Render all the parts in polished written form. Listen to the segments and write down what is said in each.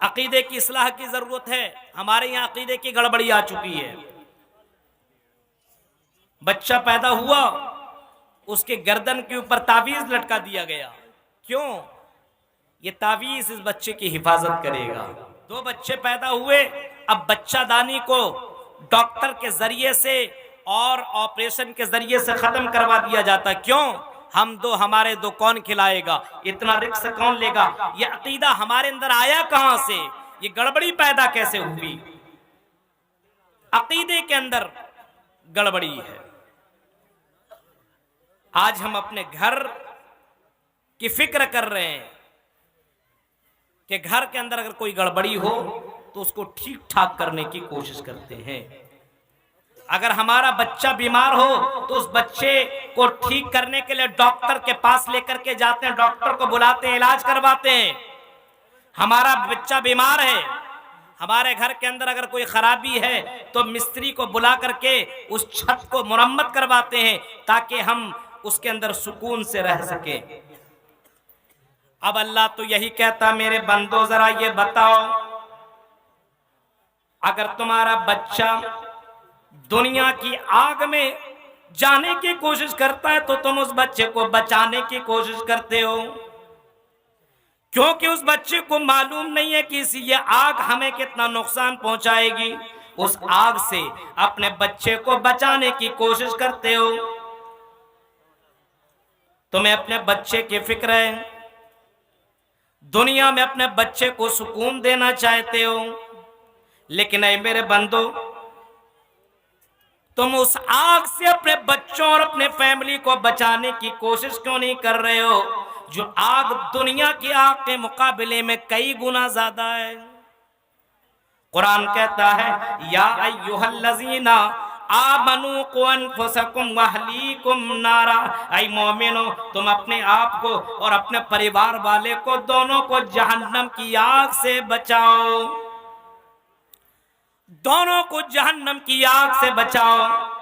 अकीदे की इस्लाह की जरूरत है। हमारे यहाँ अकीदे की गड़बड़ी आ चुकी है। बच्चा पैदा हुआ, उसके गर्दन के ऊपर तावीज लटका दिया गया। क्यों? ये तावीज इस बच्चे की हिफाजत करेगा। दो बच्चे पैदा हुए, अब बच्चादानी को डॉक्टर के जरिए से और ऑपरेशन के जरिए से खत्म करवा दिया जाता। क्यों? हम दो, हमारे दो कौन खिलाएगा, इतना रिस्क कौन लेगा। ये अकीदा हमारे अंदर आया कहां से? ये गड़बड़ी पैदा कैसे हुई? अकीदे के अंदर गड़बड़ी है। आज हम अपने घर की फिक्र कर रहे हैं कि घर के अंदर अगर कोई गड़बड़ी हो तो उसको ठीक ठाक करने की कोशिश करते हैं। अगर हमारा बच्चा बीमार हो तो उस बच्चे को ठीक करने के लिए डॉक्टर के पास लेकर के जाते हैं, डॉक्टर को बुलाते हैं, इलाज करवाते हैं। हमारा बच्चा बीमार है, हमारे घर के अंदर अगर कोई खराबी है तो मिस्त्री को बुला करके उस छत को मुरम्मत करवाते हैं ताकि हम उसके अंदर सुकून से रह सके। अब अल्लाह तो यही कहता, मेरे बंदो जरा ये बताओ, अगर तुम्हारा बच्चा दुनिया की आग में जाने की कोशिश करता है तो तुम उस बच्चे को बचाने की कोशिश करते हो, क्योंकि उस बच्चे को मालूम नहीं है कि ये आग हमें कितना नुकसान पहुंचाएगी। उस आग से अपने बच्चे को बचाने की कोशिश करते हो। तुम्हें अपने बच्चे की फिक्र है, दुनिया में अपने बच्चे को सुकून देना चाहते हो, लेकिन ऐ मेरे बंदो, तुम उस आग से अपने बच्चों और अपने फैमिली को बचाने की कोशिश क्यों नहीं कर रहे हो, जो आग दुनिया की आग के मुकाबले में कई गुना ज्यादा है। कुरान कहता है, या अय्युहल्लज़ीना आमनू कु अनफुसकुम व अहलीकुम नारा, ऐ मोमिनो तुम अपने आप को और अपने परिवार वाले को दोनों को जहन्नम की आग से बचाओ, दोनों को जहन्नम की आग से बचाओ।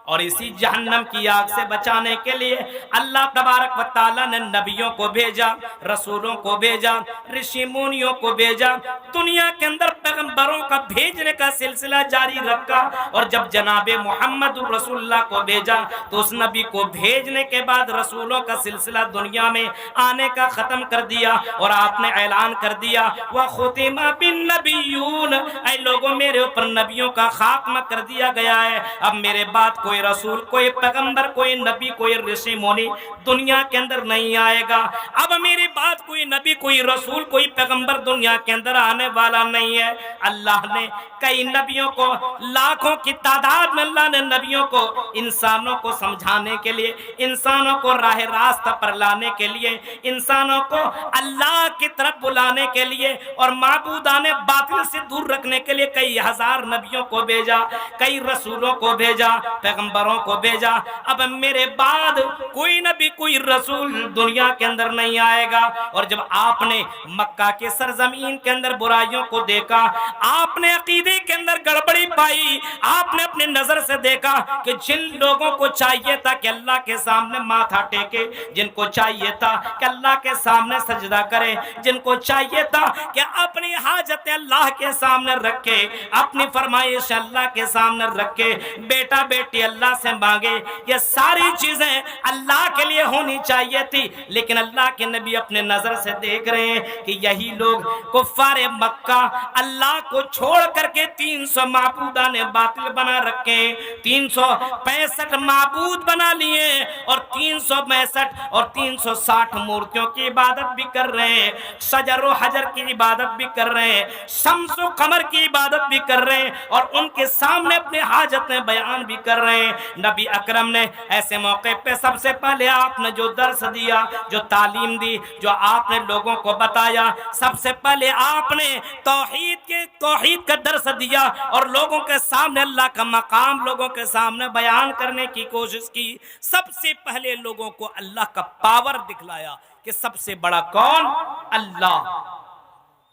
और इसी जहन्नम की आग से बचाने के लिए अल्लाह तबारक व तआला ने नबियों को भेजा, रसूलों को भेजा, ऋषि मुनियों को भेजा, दुनिया के अंदर पैगंबरों का भेजने का सिलसिला जारी रखा। और जब जनाबे मोहम्मद रसूलुल्लाह को भेजा तो उस नबी को भेजने के बाद रसूलों का सिलसिला दुनिया में आने का खत्म कर दिया और आपने ऐलान कर दिया, वह खुतिमा बिन नबियून, ऐ लोगों मेरे ऊपर नबियों का खात्मा कर दिया गया है। अब मेरे बाद कोई रसूल, कोई पैगंबर, कोई नबी, कोई ऋषि मुनि दुनिया के अंदर नहीं आएगा। अब मेरी बात, कोई नबी, कोई रसूल, कोई पैगंबर दुनिया के अंदर आने वाला नहीं है। अल्लाह ने कई नबियों को, लाखों की तादाद में अल्लाह ने नबियों को इंसानों को समझाने के लिए, इंसानों को राह रास्ता पर लाने के लिए, इंसानों को अल्लाह की तरफ बुलाने के लिए और माबूदाने बातिल से दूर रखने के लिए कई हजार नबियों को भेजा, कई रसूलों को भेजा, पैगंबरों को भेजा। अब मेरे बाद कोई नबी, कोई रसूल दुनिया के अंदर नहीं आएगा। और जब आपने मक्का के सरजमीन के अंदर बुराइयों को देखा, आपने अकीदे के अंदर गड़बड़ी पाई, आपने अपने नजर से देखा कि जिन लोगों को चाहिए था कि अल्लाह के सामने माथा टेके, जिनको चाहिए था कि अल्लाह के सामने सजदा करे, जिनको चाहिए था कि अपनी हाजत अल्लाह के सामने रखे, अपनी फरमाइश अल्लाह के सामने रखे, बेटा बेटी अल्लाह से मांगे, ये सारी चीजें अल्लाह के लिए होनी चाहिए थी। लेकिन अल्लाह के नबी अपने नजर से देख रहे हैं कि यही लोग कुफ्फारे मक्का अल्लाह को छोड़ करके 300 माबूदा ने बातिल बना रखे, 365 माबूद बना लिए और 365 और 360 मूर्तियों की इबादत भी कर रहे हैं, शजर व हजर की इबादत भी कर रहे हैं, शम्स व कमर की इबादत भी कर रहे हैं और उनके सामने अपने हाजतें बयान भी कर रहे हैं। नबी अकरम ने ऐसे मौके पे सबसे पहले आपने जो दर्स दिया, जो तालीम दी, जो आपने लोगों को बताया, सबसे पहले आपने तौहीद का दर्स दिया और लोगों के सामने अल्लाह का मकाम लोगों के सामने बयान करने की कोशिश की। सबसे पहले लोगों को अल्लाह का पावर दिखलाया कि सबसे बड़ा कौन? अल्लाह।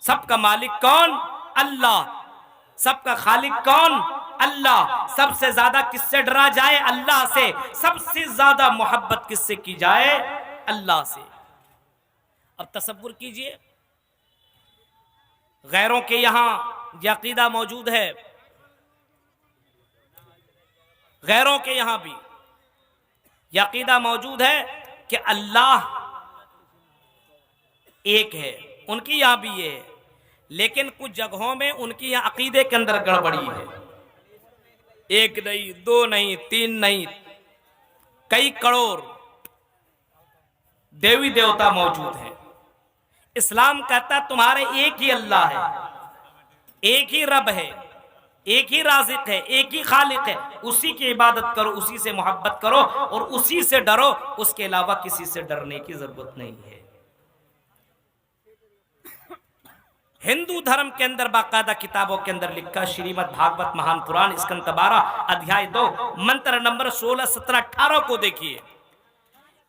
सबका मालिक कौन? अल्लाह। सबका खालिक कौन? अल्लाह। सबसे ज्यादा किससे डरा जाए? अल्लाह से। सबसे ज्यादा मोहब्बत किससे की जाए? अल्लाह से। अब तसव्वुर कीजिए, गैरों के यहाँ यह अकीदा मौजूद है, गैरों के यहाँ भी यह अकीदा मौजूद है कि अल्लाह एक है, उनकी यहाँ भी ये है। लेकिन कुछ जगहों में उनकी यहाँ अकीदे के अंदर गड़बड़ी है। एक नहीं, दो नहीं, तीन नहीं, कई करोड़ देवी देवता मौजूद हैं। इस्लाम कहता है तुम्हारे एक ही अल्लाह है, एक ही रब है, एक ही राज़िक है, एक ही खालिक है। उसी की इबादत करो, उसी से मोहब्बत करो और उसी से डरो, उसके अलावा किसी से डरने की जरूरत नहीं है। हिंदू धर्म के अंदर बाकायदा किताबों के अंदर लिखा, श्रीमद् भागवत महान पुराण स्कंद 12 अध्याय 2 मंत्र नंबर 16, 17, 18 को देखिए।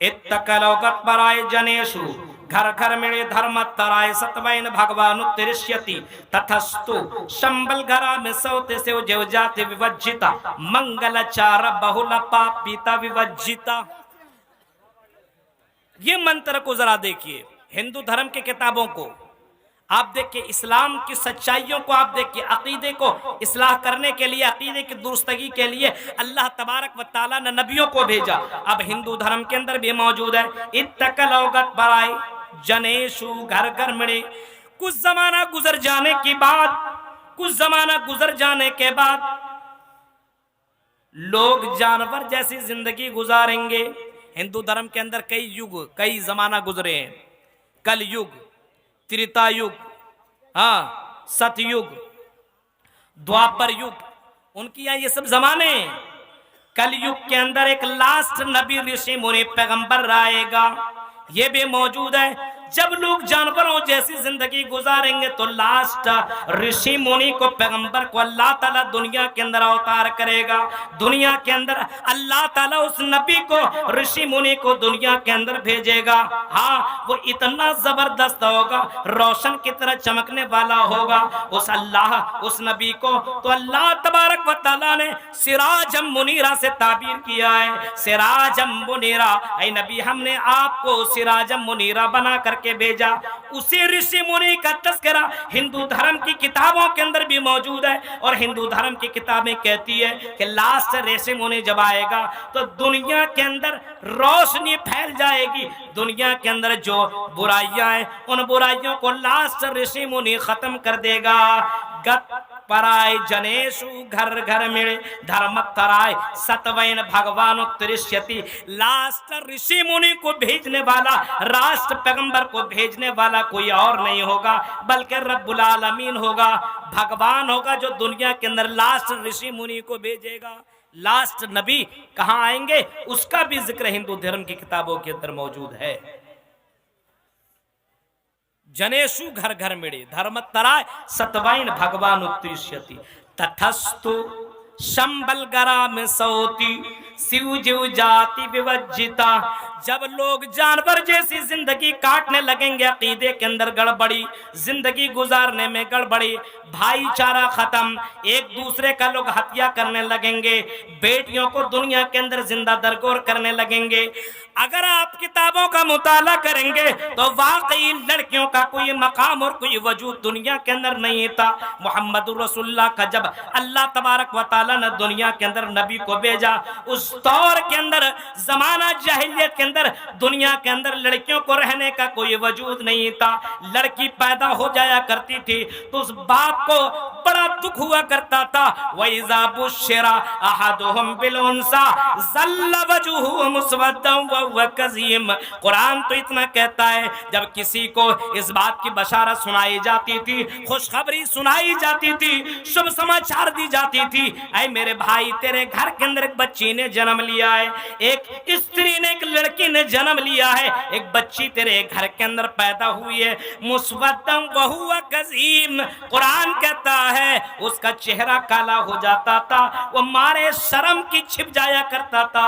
इत्तकलौगत पराय जनेषु घर घर मिले धर्म तराय सतवैन भगवान उत्तरिष्यति तथस्तु शंबल घरा में सौते से जो जाति विवज्जिता मंगलाचार बहुल पापिता विवज्जिता। ये मंत्र को जरा देखिए, हिंदू धर्म के किताबों को आप देखिए, इस्लाम की सच्चाइयों को आप देखिए, अकीदे को इस्लाह करने के लिए, अकीदे की दुरुस्तगी के लिए अल्लाह तबारक व तआला ने नबियों को भेजा। अब हिंदू धर्म के अंदर भी मौजूद है, इत्तकलौगत बराए जनेशु घर घर मिले। कुछ जमाना गुजर जाने की बाद, कुछ जमाना गुजर जाने के बाद लोग जानवर जैसी जिंदगी गुजारेंगे। हिंदू धर्म के अंदर कई युग, कई जमाना गुजरे हैं। कल युग, त्रेता युग, हाँ, सतयुग, द्वापर युग, उनकी यहाँ ये सब जमाने हैं। कल युग के अंदर एक लास्ट नबी ऋषि मुनि पैगंबर आएगा, ये भी मौजूद है। जब लोग जानवरों जैसी जिंदगी गुजारेंगे तो लास्ट ऋषि मुनि को, पैगंबर को अल्लाह ताला दुनिया के अंदर अवतार करेगा। दुनिया के अंदर अल्लाह ताला उस नबी को, ऋषि मुनि को दुनिया के अंदर भेजेगा। हाँ, वो इतना जबरदस्त होगा, रोशन की तरह चमकने वाला होगा। उस अल्लाह, उस नबी को तो अल्लाह तबारक व तआला ने सिराजम मुनीरा से ताबीर किया है। सिराजम मुनीरा, ऐ नबी हमने आपको सिराजम मुनीरा बना करके भेजा। उसी ऋषि मुनि का तस्करा हिंदू धर्म की किताबों के अंदर भी मौजूद है। और हिंदू धर्म की किताबें कहती है कि लास्ट ऋषि मुनि जब आएगा तो दुनिया के अंदर रोशनी फैल जाएगी। दुनिया के अंदर जो बुराइयां हैं, उन बुराइयों को लास्ट ऋषि मुनि खत्म कर देगा। गत पराय जनेशु घर घर मिले धर्म तराय सतवैन भगवान उत्तरिष्यति। लास्ट ऋषि मुनि को भेजने वाला, राष्ट्र पैगंबर को भेजने वाला कोई और नहीं होगा, बल्कि रब्बुल आलमीन होगा, भगवान होगा, जो दुनिया के अंदर लास्ट ऋषि मुनि को भेजेगा। लास्ट नबी कहाँ आएंगे, उसका भी जिक्र हिंदू धर्म की किताबों के अंदर मौजूद है। जनेशु घर घर मिले धर्म तराय सतवैन भगवान उत्तरिष्यति तथस्तु शंबल गरा में सौती शिव जीव जाति विवज्जिता। जब लोग जानवर जैसी जिंदगी काटने लगेंगे, अकीदे के अंदर गड़बड़ी, जिंदगी गुजारने में गड़बड़ी, भाईचारा खत्म, एक दूसरे का लोग हत्या करने लगेंगे, बेटियों को दुनिया के अंदर जिंदा दरगोर करने लगेंगे। अगर आप किताबों का मुताला करेंगे तो वाकई लड़कियों का कोई मकाम और कोई वजूद दुनिया के अंदर नहीं था। मुहम्मदुर रसूलुल्लाह का जब अल्लाह तबारक व तआला ने दुनिया के अंदर नबी को भेजा, उस दौर के अंदर, जमाना जाहिलियत के अंदर, दुनिया के अंदर लड़कियों को रहने का कोई वजूद नहीं था। लड़की पैदा हो जाया करती थी तो उस बाप को बड़ा दुख हुआ करता था। वइज़ा बुश्शिरा अहदुहुम बिल उन्सा ज़ल्ल वजहुहु मुस्वद्दन व हुवा कज़ीम। कुरान तो इतना कहता है, जब किसी को इस बात की बशारत सुनाई जाती थी, खुशखबरी सुनाई जाती थी, शुभ समाचार दी जाती थी, ऐ मेरे भाई तेरे घर के अंदर एक बच्ची ने जन्म लिया है, एक स्त्री ने, एक लड़की ने जन्म लिया है, एक बच्ची तेरे घर के अंदर पैदा हुई है, मुस्वद्दन व हुवा कज़ीम। कुरान कहता है उसका चेहरा काला हो जाता था, वो मारे शर्म की छिप जाया करता था।